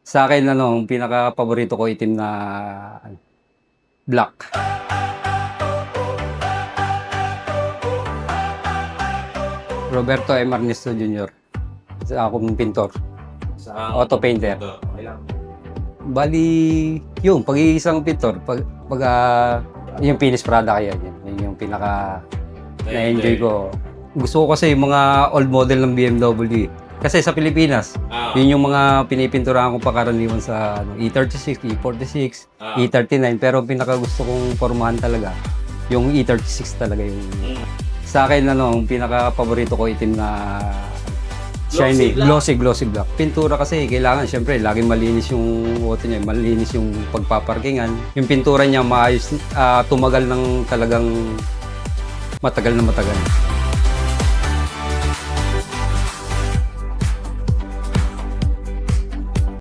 Sa akin ano, ang pinaka-paborito ko itim na black. Roberto M. Arnesto Jr. Isa akong pintor. Auto painter. Bali, yung pag-iisang pintor, yung finished product yun yung pinaka na-enjoy ko. Gusto ko kasi yung mga old model ng BMW. Kasi sa Pilipinas, yun yung mga pinipinturahan ko pakaraniwan sa E36, E46, E39. Pero ang pinaka gusto kong pormahan talaga, yung E36 talaga yung... Sa akin, ang pinaka-paborito ko itim na shiny, glossy black. Pintura kasi, kailangan, syempre, laging malinis yung auto niya, malinis yung pagpaparkingan. Yung pintura niya maayos, tumagal ng talagang matagal na matagal.